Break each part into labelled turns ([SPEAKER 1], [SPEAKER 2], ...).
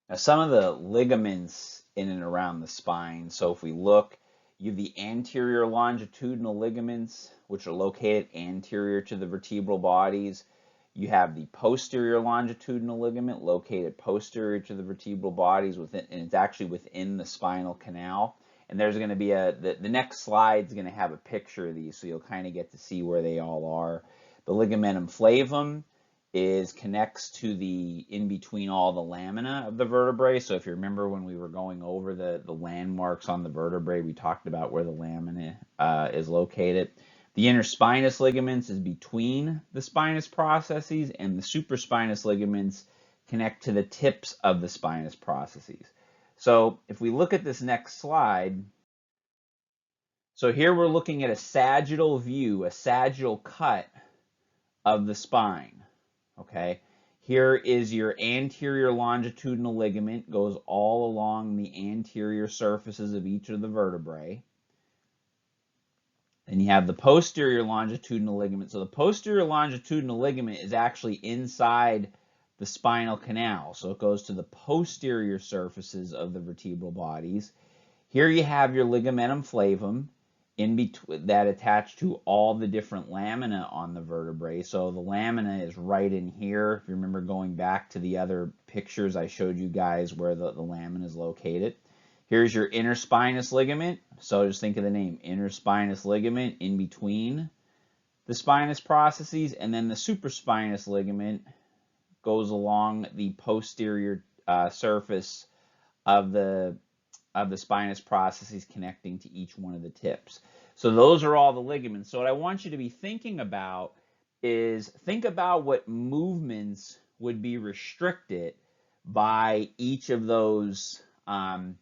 [SPEAKER 1] Now, some of the ligaments in and around the spine. So if we look, you have the anterior longitudinal ligaments, which are located anterior to the vertebral bodies. You have the posterior longitudinal ligament located posterior to the vertebral bodies within, and it's actually within the spinal canal. And there's going to be the next slide is going to have a picture of these, so you'll kind of get to see where they all are. The ligamentum flavum connects to the in between all the lamina of the vertebrae. So if you remember when we were going over the landmarks on the vertebrae, we talked about where the lamina is located. The interspinous ligaments is between the spinous processes, and the supraspinous ligaments connect to the tips of the spinous processes. So if we look at this next slide, so here we're looking at a sagittal view, a sagittal cut of the spine. Okay, here is your anterior longitudinal ligament, goes all along the anterior surfaces of each of the vertebrae. And you have the posterior longitudinal ligament. So the posterior longitudinal ligament is actually inside the spinal canal. So it goes to the posterior surfaces of the vertebral bodies. Here you have your ligamentum flavum in between that attached to all the different lamina on the vertebrae. So the lamina is right in here. If you remember going back to the other pictures, I showed you guys where the lamina is located. Here's your interspinous ligament. So just think of the name, interspinous ligament in between the spinous processes, and then the supraspinous ligament goes along the posterior surface of the spinous processes connecting to each one of the tips. So those are all the ligaments. So what I want you to be thinking about is think about what movements would be restricted by each of those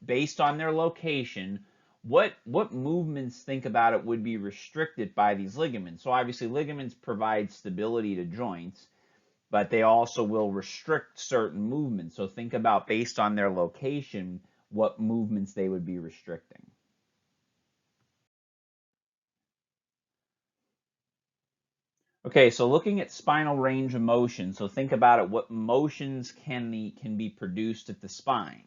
[SPEAKER 1] based on their location. What movements, think about it, would be restricted by these ligaments? So obviously ligaments provide stability to joints, but they also will restrict certain movements. So think about, based on their location, what movements they would be restricting. Okay, so looking at spinal range of motion, so think about it, what motions can be produced at the spine?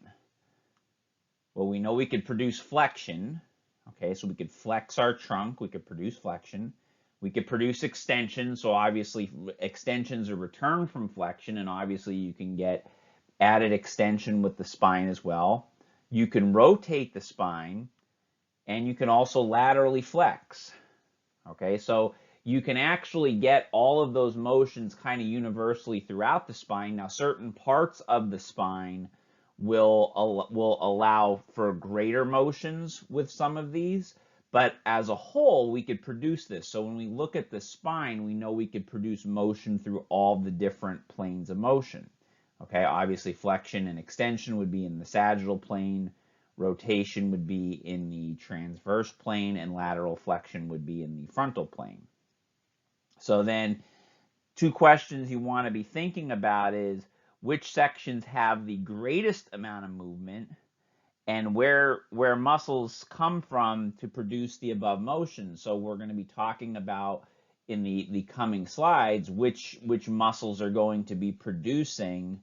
[SPEAKER 1] Well, we know we could produce flexion. Okay, so we could flex our trunk, we could produce flexion. We could produce extension, so obviously extensions are return from flexion, and obviously you can get added extension with the spine as well. You can rotate the spine, and you can also laterally flex. Okay, so you can actually get all of those motions kind of universally throughout the spine. Now, certain parts of the spine will allow for greater motions with some of these, but as a whole, we could produce this. So when we look at the spine, we know we could produce motion through all the different planes of motion. Okay, obviously flexion and extension would be in the sagittal plane, rotation would be in the transverse plane, and lateral flexion would be in the frontal plane. So then, two questions you want to be thinking about is, which sections have the greatest amount of movement, and where muscles come from to produce the above motion. So we're going to be talking about in the coming slides which muscles are going to be producing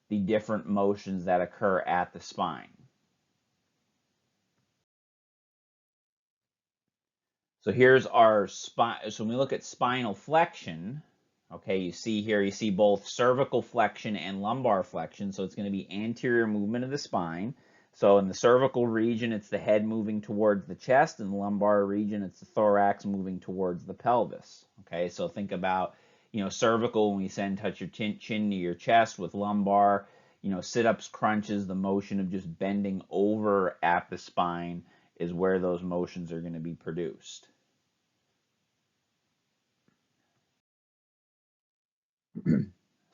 [SPEAKER 1] the different motions that occur at the spine. So here's our spine. So when we look at spinal flexion, okay, you see here, you see both cervical flexion and lumbar flexion. So it's going to be anterior movement of the spine. So in the cervical region, it's the head moving towards the chest. In the lumbar region, it's the thorax moving towards the pelvis. Okay, so think about, cervical, when you touch your chin to your chest. With lumbar, sit-ups, crunches, the motion of just bending over at the spine is where those motions are going to be produced.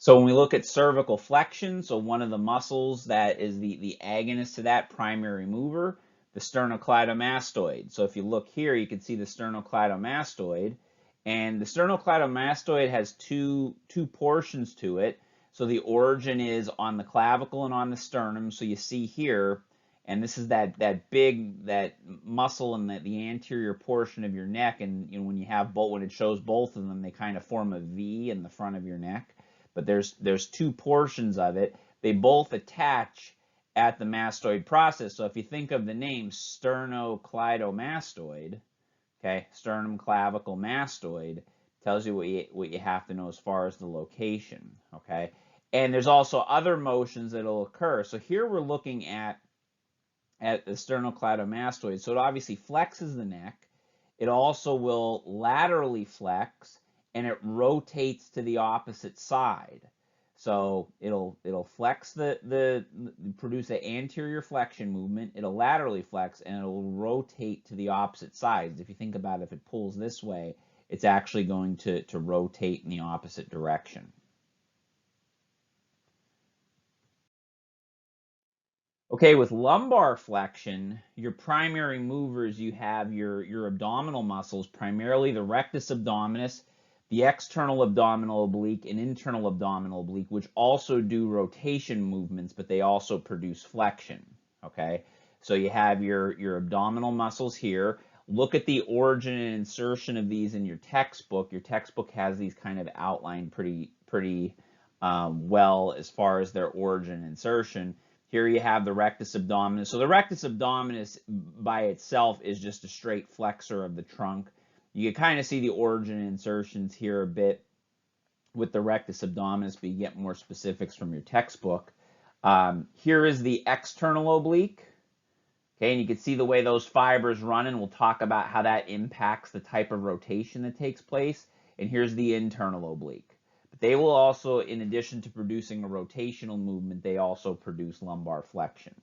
[SPEAKER 1] So when we look at cervical flexion, so one of the muscles that is the agonist to that primary mover, the sternocleidomastoid. So if you look here, you can see the sternocleidomastoid, and the sternocleidomastoid has two portions to it. So the origin is on the clavicle and on the sternum. So you see here, and this is that muscle in the anterior portion of your neck, and when you have both, when it shows both of them, they kind of form a V in the front of your neck. But there's two portions of it. They both attach at the mastoid process. So if you think of the name sternocleidomastoid, okay, sternum clavicle mastoid, tells you what you have to know as far as the location, okay? And there's also other motions that will occur. So here we're looking at the sternocleidomastoid. So it obviously flexes the neck. It also will laterally flex, and it rotates to the opposite side. So it'll flex produce the anterior flexion movement. It'll laterally flex, and it'll rotate to the opposite sides. If you think about it, if it pulls this way, it's actually going to rotate in the opposite direction. Okay, with lumbar flexion, your primary movers, you have your abdominal muscles, primarily the rectus abdominis, the external abdominal oblique, and internal abdominal oblique, which also do rotation movements, but they also produce flexion, okay? So you have your abdominal muscles here. Look at the origin and insertion of these in your textbook. Your textbook has these kind of outlined pretty well as far as their origin and insertion. Here you have the rectus abdominis. So the rectus abdominis by itself is just a straight flexor of the trunk. You can kind of see the origin and insertions here a bit with the rectus abdominis, but you get more specifics from your textbook. Here is the external oblique. Okay, and you can see the way those fibers run, and we'll talk about how that impacts the type of rotation that takes place. And here's the internal oblique. They will also, in addition to producing a rotational movement, they also produce lumbar flexion.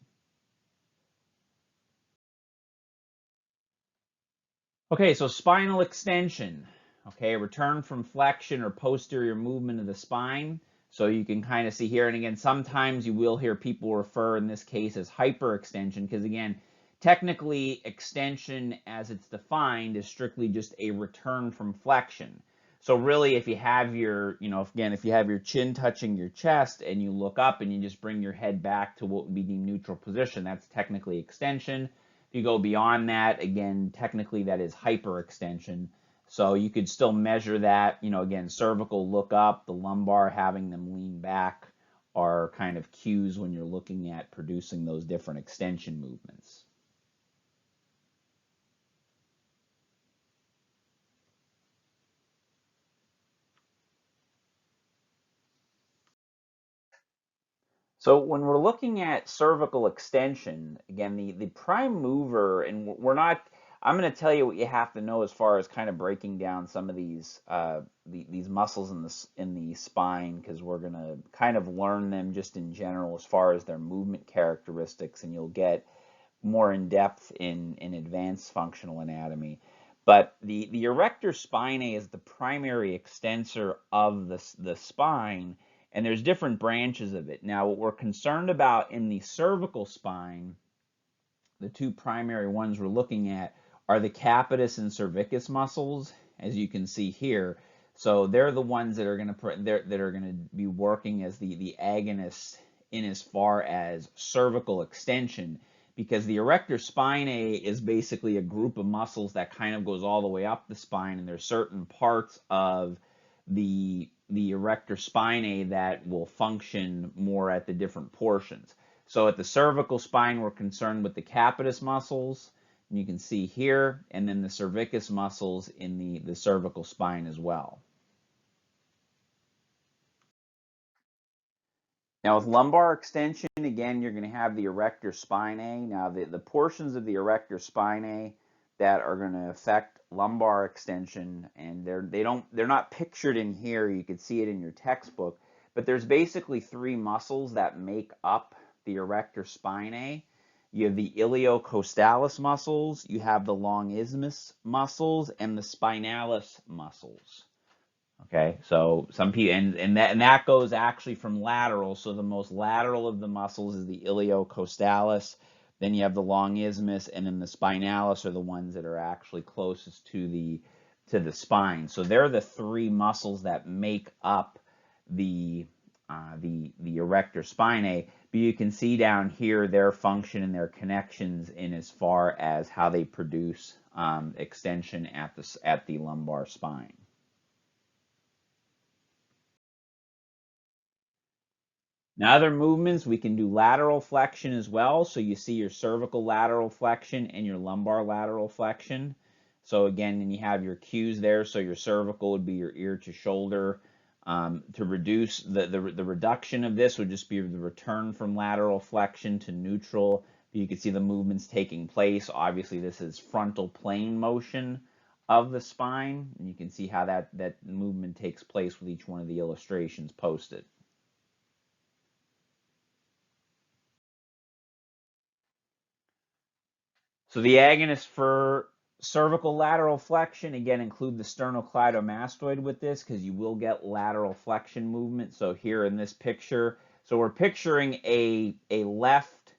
[SPEAKER 1] Okay, so spinal extension. Okay, return from flexion or posterior movement of the spine. So you can kind of see here, and again, sometimes you will hear people refer in this case as hyperextension, because again, technically extension as it's defined is strictly just a return from flexion. So really, if you have your, if you have your chin touching your chest and you look up and you just bring your head back to what would be the neutral position, that's technically extension. If you go beyond that, again, technically that is hyperextension. So you could still measure that, again, cervical look up, the lumbar having them lean back are kind of cues when you're looking at producing those different extension movements. So when we're looking at cervical extension, again, the prime mover, and I'm going to tell you what you have to know as far as kind of breaking down some of these muscles in the spine, because we're going to kind of learn them just in general as far as their movement characteristics, and you'll get more in depth in advanced functional anatomy. But the erector spinae is the primary extensor of the spine, and there's different branches of it. Now, what we're concerned about in the cervical spine, the two primary ones we're looking at are the capitis and cervicus muscles, as you can see here. So they're the ones that are going to be working as the agonists in as far as cervical extension, because the erector spinae is basically a group of muscles that kind of goes all the way up the spine, and there's certain parts of the erector spinae that will function more at the different portions. So at the cervical spine, we're concerned with the capitis muscles, and you can see here, and then the cervicus muscles in the cervical spine as well. Now with lumbar extension, again, you're going to have the erector spinae. Now the portions of the erector spinae that are going to affect lumbar extension, and they're not pictured in here. You could see it in your textbook, but there's basically three muscles that make up the erector spinae. You have the iliocostalis muscles, you have the longismus muscles, and the spinalis muscles. Okay, so some people, and that goes actually from lateral. So the most lateral of the muscles is the iliocostalis. Then you have the longismus, and then the spinalis are the ones that are actually closest to the spine. So they're the three muscles that make up the erector spinae. But you can see down here their function and their connections in as far as how they produce extension at the lumbar spine. Now, other movements, we can do lateral flexion as well. So you see your cervical lateral flexion and your lumbar lateral flexion. So again, then you have your cues there. So your cervical would be your ear to shoulder. To reduce the reduction of this would just be the return from lateral flexion to neutral. You can see the movements taking place. Obviously, this is frontal plane motion of the spine. And you can see how that movement takes place with each one of the illustrations posted. So the agonists for cervical lateral flexion, again, include the sternocleidomastoid with this because you will get lateral flexion movement. So here in this picture, so we're picturing a left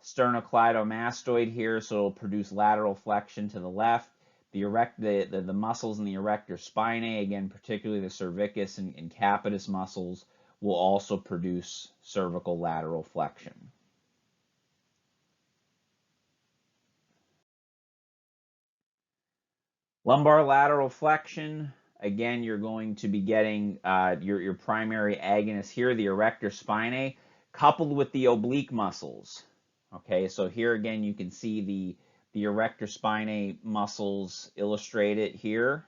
[SPEAKER 1] sternocleidomastoid here, so it'll produce lateral flexion to the left. The muscles in the erector spinae, again, particularly the cervicus and capitis muscles, will also produce cervical lateral flexion. Lumbar lateral flexion, again, you're going to be getting your primary agonist here, the erector spinae, coupled with the oblique muscles. Okay, so here again, you can see the erector spinae muscles illustrated here.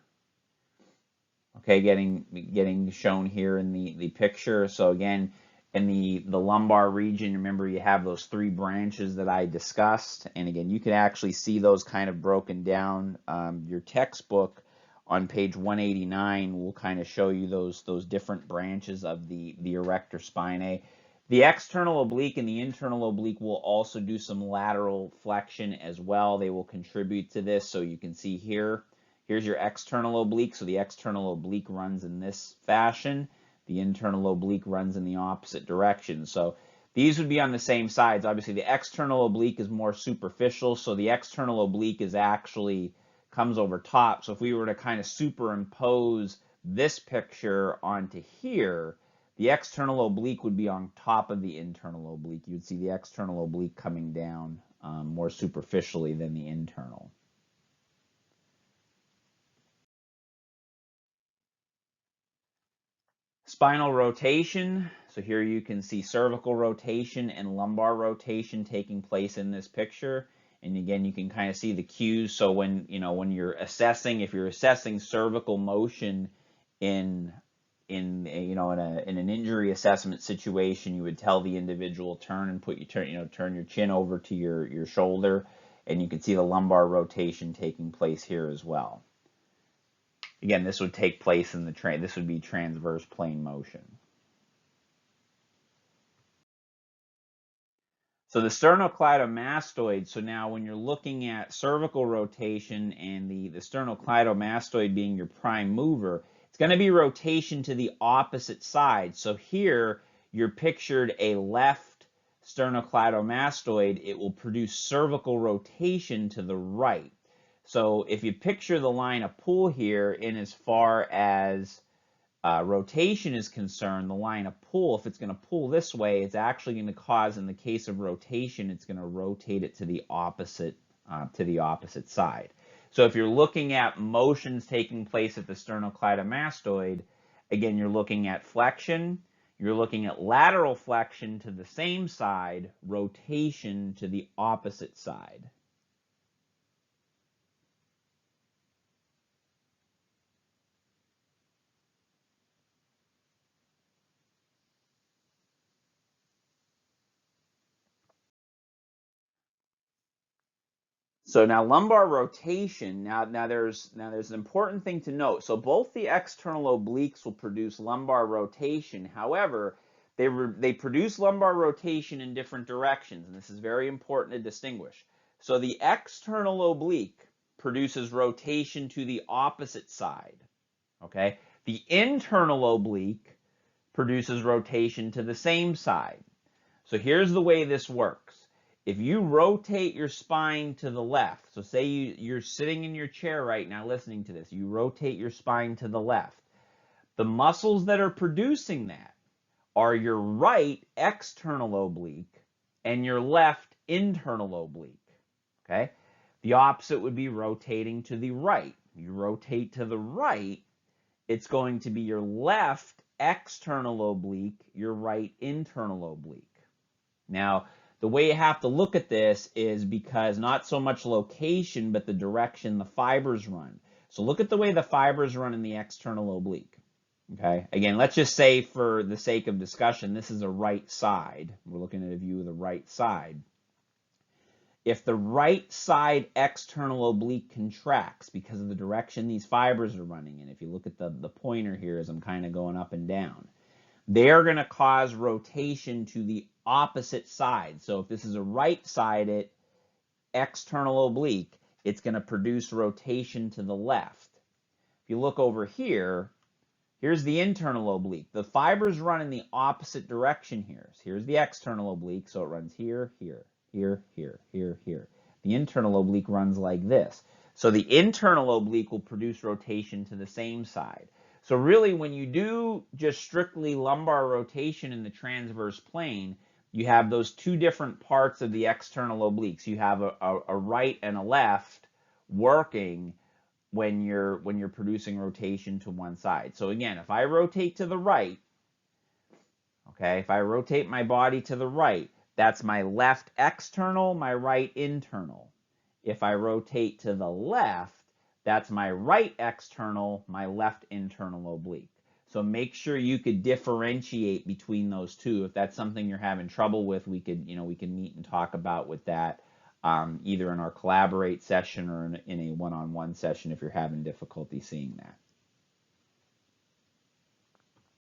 [SPEAKER 1] Okay, getting shown here in the picture. So again, in the lumbar region, remember you have those three branches that I discussed. And again, you can actually see those kind of broken down. Your textbook on page 189 will kind of show you those different branches of the erector spinae. The external oblique and the internal oblique will also do some lateral flexion as well. They will contribute to this. So you can see here, here's your external oblique. So the external oblique runs in this fashion. The internal oblique runs in the opposite direction. So these would be on the same sides. Obviously, the external oblique is more superficial. So the external oblique is actually comes over top. So if we were to kind of superimpose this picture onto here, the external oblique would be on top of the internal oblique. You would see the external oblique coming down more superficially than the internal. Spinal rotation. So here you can see cervical rotation and lumbar rotation taking place in this picture. And again, you can kind of see the cues. So when you're assessing, if you're assessing cervical motion in an injury assessment situation, you would tell the individual turn your chin over to your shoulder, and you can see the lumbar rotation taking place here as well. Again, this would take place in this would be transverse plane motion. So the sternocleidomastoid, so now when you're looking at cervical rotation and the sternocleidomastoid being your prime mover, it's going to be rotation to the opposite side. So here you're pictured a left sternocleidomastoid. It will produce cervical rotation to the right. So if you picture the line of pull here in as far as rotation is concerned, the line of pull, if it's going to pull this way, it's actually going to cause, in the case of rotation, it's going to rotate it to the opposite side. So if you're looking at motions taking place at the sternocleidomastoid, again, you're looking at flexion, you're looking at lateral flexion to the same side, rotation to the opposite side. So now lumbar rotation, now there's an important thing to note. So both the external obliques will produce lumbar rotation. However, they produce lumbar rotation in different directions, and this is very important to distinguish. So the external oblique produces rotation to the opposite side. Okay? The internal oblique produces rotation to the same side. So here's the way this works. If you rotate your spine to the left, so say you're sitting in your chair right now listening to this, you rotate your spine to the left. The muscles that are producing that are your right external oblique and your left internal oblique. Okay? The opposite would be rotating to the right. You rotate to the right, it's going to be your left external oblique, your right internal oblique. Now, the way you have to look at this is because not so much location, but the direction the fibers run. So look at the way the fibers run in the external oblique. Okay, again, let's just say for the sake of discussion, this is a right side. We're looking at a view of the right side. If the right side external oblique contracts because of the direction these fibers are running in, if you look at the pointer here as I'm kind of going up and down, they're going to cause rotation to the opposite side. So if this is a right-sided external oblique, it's going to produce rotation to the left. If you look over here, here's the internal oblique. The fibers run in the opposite direction here. So here's the external oblique, so it runs here, here, here, here, here, here. The internal oblique runs like this. So the internal oblique will produce rotation to the same side. So really, when you do just strictly lumbar rotation in the transverse plane, you have those two different parts of the external obliques. You have a right and a left working when you're producing rotation to one side. So again, if I rotate to the right, okay, if I rotate my body to the right, that's my left external, my right internal. If I rotate to the left, that's my right external, my left internal oblique. So make sure you could differentiate between those two. If that's something you're having trouble with, we could meet and talk about with that, either in our collaborate session or in a one-on-one session if you're having difficulty seeing that.